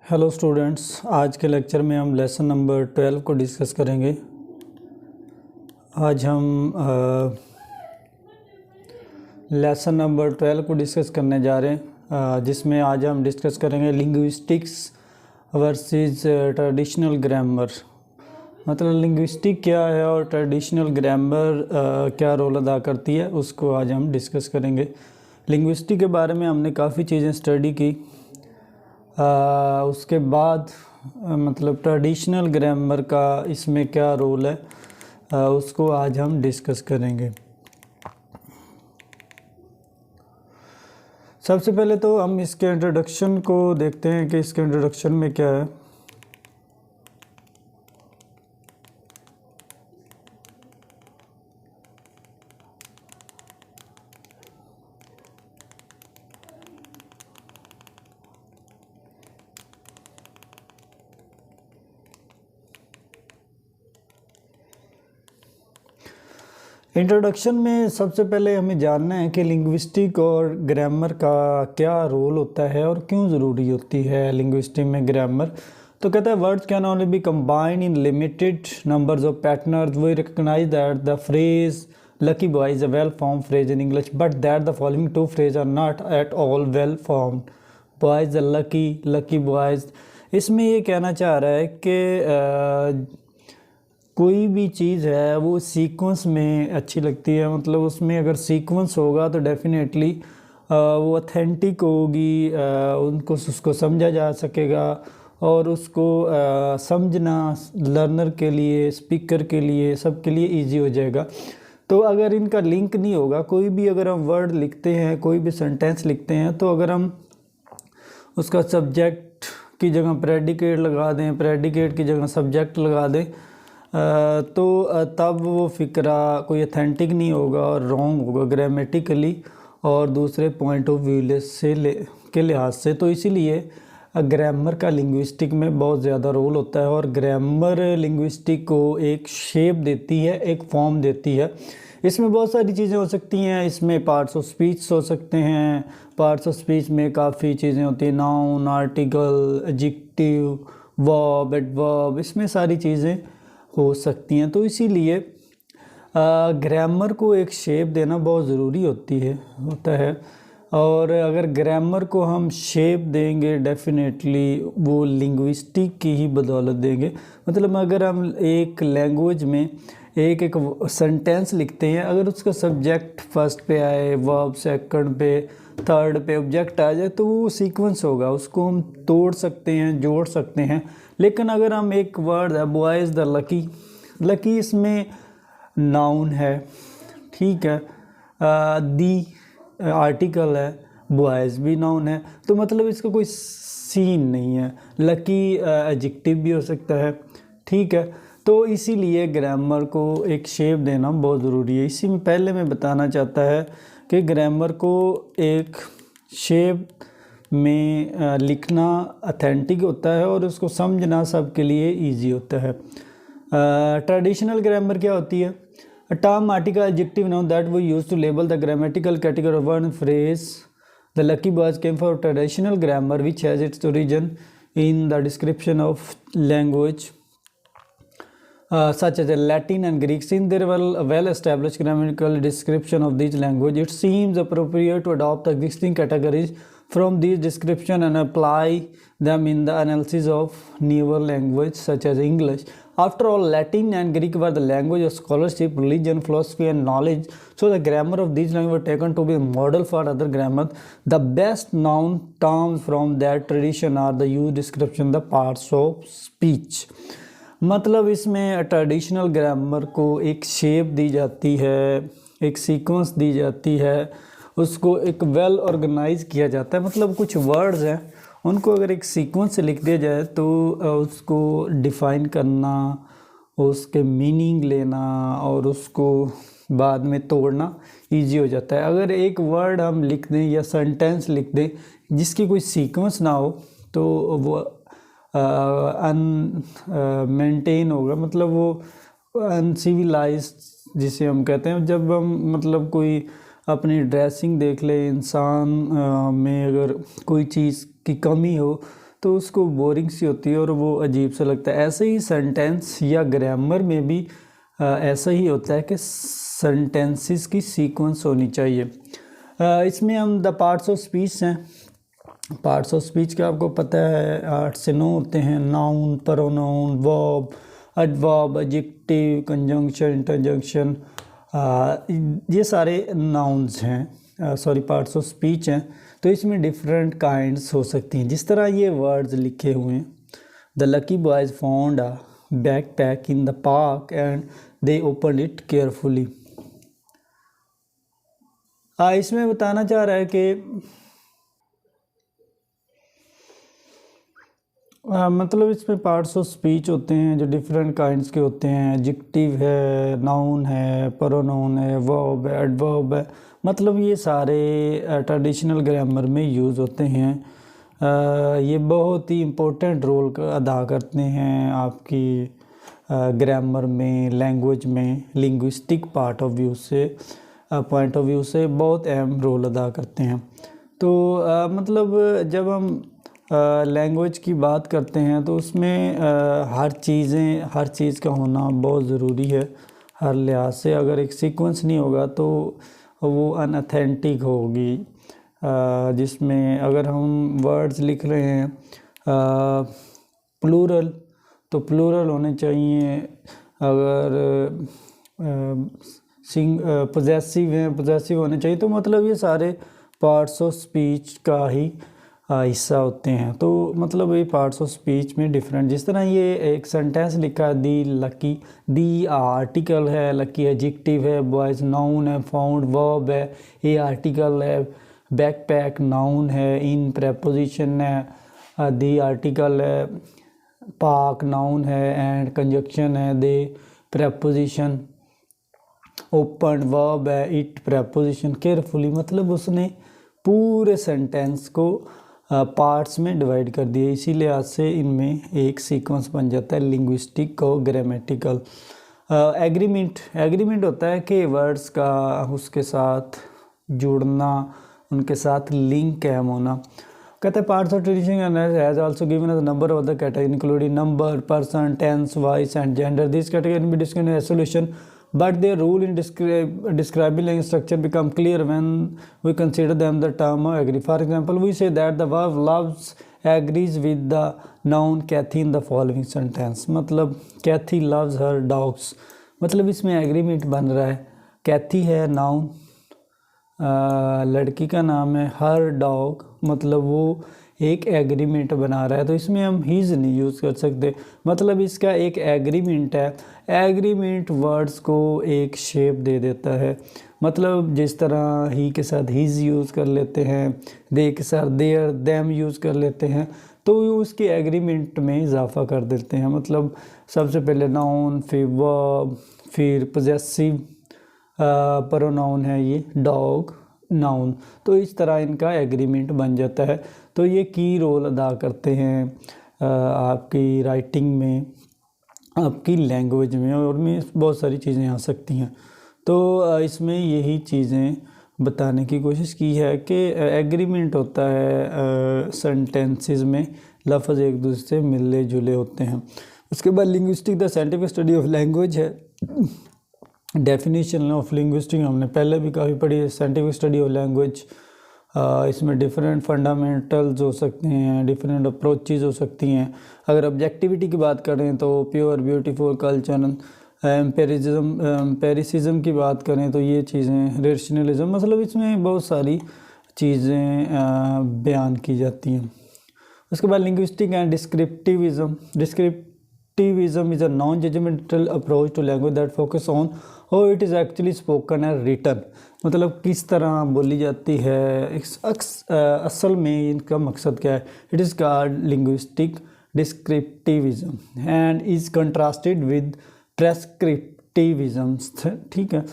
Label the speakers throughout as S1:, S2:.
S1: Hello students, आज के lecture में हम लेसन नंबर 12 को डिस्कस करेंगे। आज हम लेसन नंबर 12 को डिस्कस करने जा रहे हैं, जिसमें आज हम डिस्कस करेंगे लिंग्विस्टिक्स वर्सेस ट्रेडिशनल ग्रामर। मतलब लिंग्विस्टिक क्या है और ट्रेडिशनल ग्रामर क्या रोल अदा करती है, उसको आज हम डिस्कस करेंगे। लिंग्विस्टिक के बारे में हमने काफ़ी चीज़ें स्टडी की। उसके बाद मतलब ट्रेडिशनल ग्रामर का इसमें क्या रोल है, उसको आज हम डिस्कस करेंगे। सबसे पहले तो हम इसके इंट्रोडक्शन को देखते हैं कि इसके इंट्रोडक्शन में क्या है। इंट्रोडक्शन में सबसे पहले हमें जानना है कि लिंग्विस्टिक और ग्रामर का क्या रोल होता है और क्यों ज़रूरी होती है लिंग्विस्टिक में ग्रामर। तो कहता है words can only be combined in limited numbers of patterns. We recognise that the phrase lucky boy is a well form phrase in English, but that the following two phrase are not at all well formed. Boys lucky, lucky boys. इसमें ये कहना चाह रहा है कि कोई भी चीज़ है वो सीक्वेंस में अच्छी लगती है। मतलब उसमें अगर सीक्वेंस होगा तो डेफिनेटली वो ऑथेंटिक होगी, उसको समझा जा सकेगा और उसको समझना लर्नर के लिए, स्पीकर के लिए, सबके लिए इजी हो जाएगा। तो अगर इनका लिंक नहीं होगा, कोई भी अगर हम वर्ड लिखते हैं, कोई भी सेंटेंस लिखते हैं, तो अगर हम उसका सब्जेक्ट की जगह प्रेडिकेट लगा दें, प्रेडिकेट की जगह सब्जेक्ट लगा दें, तो तब वो फ़िक्रा कोई अथेंटिक नहीं होगा और रॉन्ग होगा ग्रामेटिकली और दूसरे पॉइंट ऑफ व्यू के लिहाज से। तो इसीलिए ग्रामर का लिंग्विस्टिक में बहुत ज़्यादा रोल होता है और ग्रामर लिंग्विस्टिक को एक शेप देती है, एक फॉर्म देती है। इसमें बहुत सारी चीज़ें हो सकती हैं। इसमें पार्ट्स ऑफ स्पीच हो सकते हैं। पार्ट्स ऑफ स्पीच में काफ़ी चीज़ें होती हैं, noun, article, adjective, verb, adverb, इसमें सारी चीज़ें हो सकती हैं। तो इसीलिए ग्रामर को एक शेप देना बहुत ज़रूरी होता है। और अगर ग्रामर को हम शेप देंगे डेफिनेटली वो लिंग्विस्टिक की ही बदौलत देंगे। मतलब अगर हम एक लैंग्वेज में एक सेंटेंस लिखते हैं, अगर उसका सब्जेक्ट फर्स्ट पे आए, वर्ब सेकंड पे, थर्ड पे ऑब्जेक्ट आ जाए, तो वो सीक्वेंस होगा, उसको हम तोड़ सकते हैं, जोड़ सकते हैं। लेकिन अगर हम एक वर्ड है boy is the lucky, lucky इसमें नाउन है, ठीक है, दी आर्टिकल है, बॉयज़ भी नाउन है, तो मतलब इसका कोई सीन नहीं है। लकी एडजेक्टिव भी हो सकता है, ठीक है। तो इसीलिए ग्रामर को एक शेप देना बहुत ज़रूरी है। इसी में पहले मैं बताना चाहता है कि ग्रामर को एक शेप में लिखना अथेंटिक होता है और उसको समझना सबके लिए इजी होता है। ट्रेडिशनल ग्रामर क्या होती है? A term, article, adjective, noun that we use to label the grammatical category of word phrase. The lucky boys came from traditional grammar, which has its origin in the description of language, such as Latin and Greek. Since there were a well-established grammatical description of these language, it seems appropriate to adopt the existing categories from these description and apply them in the analysis of newer language such as English. After all, Latin and Greek were the language of scholarship, religion, philosophy and knowledge, so the grammar of these languages were taken to be a model for other grammar. The best known terms from that tradition are the use description, the parts of speech. मतलब इसमें traditional grammar को एक shape दी जाती है, एक sequence दी जाती है, उसको एक वेल ऑर्गेनाइज किया जाता है। मतलब कुछ वर्ड्स हैं, उनको अगर एक सीक्वेंस से लिख दिया जाए तो उसको डिफ़ाइन करना, उसके मीनिंग लेना और उसको बाद में तोड़ना इजी हो जाता है। अगर एक वर्ड हम लिख दें या सेंटेंस लिख दें जिसकी कोई सीक्वेंस ना हो, तो वो मेंटेन होगा, मतलब वो अनसिविलाइज्ड जिसे हम कहते हैं। जब हम मतलब कोई अपनी ड्रेसिंग देख ले, इंसान में अगर कोई चीज़ की कमी हो तो उसको बोरिंग सी होती है और वो अजीब सा लगता है। ऐसे ही सेंटेंस या ग्रामर में भी ऐसा ही होता है कि सेंटेंसेस की सीक्वेंस होनी चाहिए। इसमें हम द पार्ट्स ऑफ स्पीच हैं। पार्ट्स ऑफ स्पीच का आपको पता है 8 से 9 होते हैं। Noun, pronoun, verb, adverb, adjective, conjunction, interjection, ये सारे नाउन्स हैं, सॉरी पार्ट्स ऑफ स्पीच हैं। तो इसमें डिफरेंट काइंड्स हो सकती हैं। जिस तरह ये वर्ड्स लिखे हुए हैं, the lucky boys found a backpack in the park and they opened it carefully. इसमें बताना चाह रहा है कि मतलब इसमें पार्ट्स ऑफ स्पीच होते हैं जो डिफरेंट काइंड्स के होते हैं। एडजेक्टिव है, नाउन है, प्रोनाउन है, वर्ब है, एडवर्ब है। मतलब ये सारे ट्रेडिशनल ग्रामर में यूज़ होते हैं। ये बहुत ही इम्पोर्टेंट रोल अदा करते हैं आपकी ग्रामर में, लैंग्वेज में, लिंग्विस्टिक पार्ट ऑफ व्यू से पॉइंट ऑफ व्यू से बहुत अहम रोल अदा करते हैं। तो मतलब जब हम लैंग्वेज की बात करते हैं तो उसमें हर चीज़ का होना बहुत ज़रूरी है हर लिहाज से। अगर एक सीक्वेंस नहीं होगा तो वो अनऑथेंटिक होगी। जिसमें अगर हम वर्ड्स लिख रहे हैं प्लूरल, तो प्लूरल होने चाहिए। अगर पोजेसिव हैं, पोजेसिव होने चाहिए। तो मतलब ये सारे पार्ट्स ऑफ स्पीच का ही हिस्सा होते हैं। तो मतलब ये पार्ट्स ऑफ स्पीच में डिफरेंट, जिस तरह ये एक सेंटेंस लिखा है, दी लकी, दी आर्टिकल है, लकी एडजेक्टिव है, बॉयज नाउन है, फाउंड वर्ब है, ये आर्टिकल है, बैकपैक नाउन है, इन प्रेपोजिशन है, दी आर्टिकल है, पार्क नाउन है, एंड कंजक्शन है, दे प्रेपोजिशन, ओपन वर्ब है, इट प्रेपोजिशन, केयरफुली। मतलब उसने पूरे सेंटेंस को पार्ट्स में डिवाइड कर दिए। इसी लिहाज से इनमें एक सीक्वेंस बन जाता है लिंग्विस्टिक और ग्रामेटिकल। एग्रीमेंट होता है कि वर्ड्स का उसके साथ जुड़ना, उनके साथ लिंक कायम होना। कहते हैं parts of tradition has also given us number of the category including number, person, tense, voice and gender. This category can be discussed in solution, but their role in describing language structure become clear when we consider them the term agree. For example, we say that the verb loves agrees with the noun Kathy in the following sentence. मतलब Kathy loves her dogs, मतलब इसमें agreement बन रहा है। कैथी है noun, लड़की का नाम है, हर डॉग मतलब वो एक एग्रीमेंट बना रहा है। तो इसमें हम हीज़ नहीं यूज़ कर सकते, मतलब इसका एक एग्रीमेंट है। एग्रीमेंट वर्ड्स को एक शेप दे देता है। मतलब जिस तरह ही के साथ हीज़ यूज़ कर लेते हैं, दे के साथ देयर, देम यूज़ कर लेते हैं, तो उसके एग्रीमेंट में इजाफा कर देते हैं। मतलब सबसे पहले नाउन, फिर वर्ब, फिर पोजेसिव प्रोनाउन है ये डॉग, नाउन। तो इस तरह इनका एग्रीमेंट बन जाता है। तो ये की रोल अदा करते हैं आपकी राइटिंग में, आपकी लैंग्वेज में, और में बहुत सारी चीज़ें आ सकती हैं। तो इसमें यही चीज़ें बताने की कोशिश की है कि एग्रीमेंट होता है सेंटेंसेस में, लफ्ज़ एक दूसरे से मिले जुले होते हैं। उसके बाद linguistic the scientific study of language है। डेफिनेशन ऑफ लिंग्विस्टिक हमने पहले भी काफ़ी पढ़ी है। साइंटिफिक स्टडी ऑफ लैंग्वेज, इसमें डिफरेंट फंडामेंटल्स हो सकते हैं, डिफरेंट अप्रोचेज़ हो सकती हैं। अगर ऑब्जेक्टिविटी की बात करें तो प्योर, ब्यूटीफुल, कल्चरल, एम्पेरिसिज्म की बात करें तो ये चीज़ें, रेशनलिज्म, मतलब इसमें बहुत सारी चीज़ें बयान की जाती हैं। उसके बाद linguistic and descriptivism. Descriptivism is a non judgmental approach to language that focus on how it is actually spoken and written. मतलब किस तरह बोली जाती है, असल में इनका मकसद क्या है। It is called linguistic descriptivism and is contrasted with prescriptivism. ठीक है।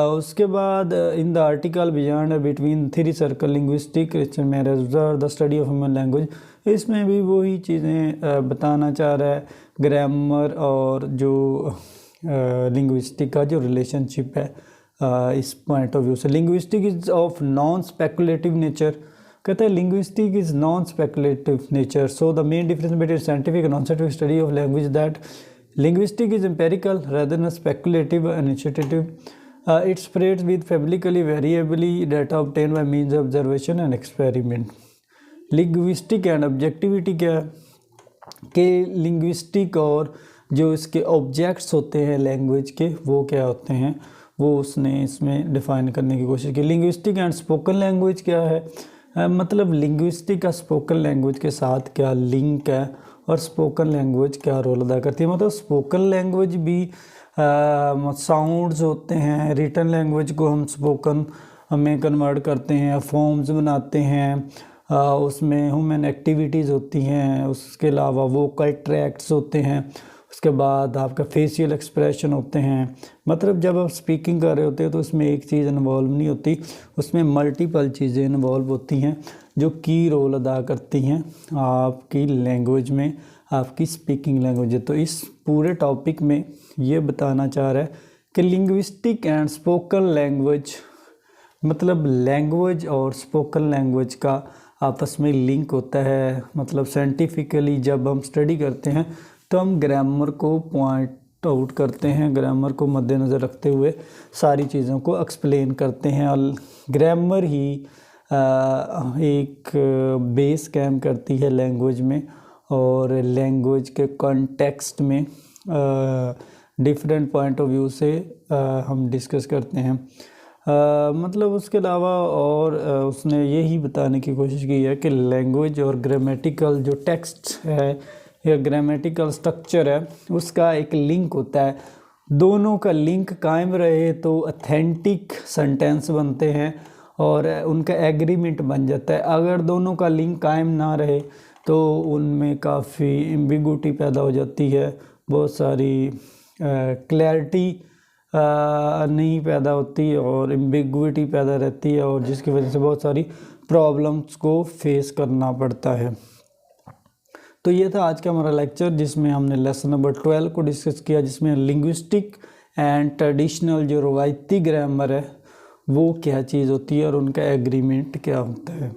S1: उसके बाद in the article beyond between three circle linguistic Richard marriage the study of human language, इसमें भी वही चीज़ें बताना चाह रहा है। ग्रामर और जो लिंग्विस्टिक का जो रिलेशनशिप है इस पॉइंट ऑफ व्यू से। Linguistic is of non speculative nature, कहते हैं linguistic is non speculative nature, so the main difference between scientific and non scientific study of language that linguistic is empirical rather than speculative and initiative. It spreads with publicly variably data obtained by means of observation and experiment. Linguistic and objectivity क्या है कि linguistic और जो इसके objects होते हैं language के वो क्या होते हैं, वो उसने इसमें डिफाइन करने की कोशिश की। लिंग्विस्टिक एंड स्पोकन लैंग्वेज क्या है, मतलब लिंग्विस्टिक का स्पोकन लैंग्वेज के साथ क्या लिंक है और स्पोकन लैंग्वेज क्या रोल अदा करती है। मतलब स्पोकन लैंग्वेज भी साउंड्स होते हैं, रिटन लैंग्वेज को हम स्पोकन में कन्वर्ट करते हैं, फॉर्म्स बनाते हैं, उसमें ह्यूमन एक्टिविटीज़ होती हैं, उसके अलावा वोकल ट्रैक्ट्स होते हैं, उसके बाद आपका फेशियल एक्सप्रेशन होते हैं। मतलब जब आप स्पीकिंग कर रहे होते हैं तो उसमें एक चीज़ इन्वॉल्व नहीं होती, उसमें मल्टीपल चीज़ें इन्वॉल्व होती हैं जो की रोल अदा करती हैं आपकी लैंग्वेज में, आपकी स्पीकिंग लैंग्वेज। तो इस पूरे टॉपिक में ये बताना चाह रहा है कि लिंग्विस्टिक एंड स्पोकन लैंग्वेज, मतलब लैंग्वेज और स्पोकन लैंग्वेज का आपस में लिंक होता है। मतलब साइंटिफिकली जब हम स्टडी करते हैं तो हम ग्रामर को पॉइंट आउट करते हैं, ग्रामर को मद्देनज़र रखते हुए सारी चीज़ों को एक्सप्लेन करते हैं, और ग्रामर ही एक बेस कैम करती है लैंग्वेज में, और लैंग्वेज के कॉन्टेक्स्ट में डिफरेंट पॉइंट ऑफ व्यू से हम डिस्कस करते हैं। मतलब उसके अलावा और उसने यही बताने की कोशिश की है कि लैंग्वेज और ग्रामेटिकल जो टेक्स्ट है या ग्रामेटिकल स्ट्रक्चर है उसका एक लिंक होता है। दोनों का लिंक कायम रहे तो ऑथेंटिक सेंटेंस बनते हैं और उनका एग्रीमेंट बन जाता है। अगर दोनों का लिंक कायम ना रहे तो उनमें काफ़ी एम्बिगुइटी पैदा हो जाती है, बहुत सारी क्लैरिटी नहीं पैदा होती और एम्बिगुइटी पैदा रहती है, और जिसकी वजह से बहुत सारी प्रॉब्लम्स को फेस करना पड़ता है। तो ये था आज का हमारा लेक्चर जिसमें हमने लेसन नंबर 12 को डिस्कस किया, जिसमें लिंग्विस्टिक एंड ट्रेडिशनल जो रवायती ग्रामर है वो क्या चीज़ होती है और उनका एग्रीमेंट क्या होता है।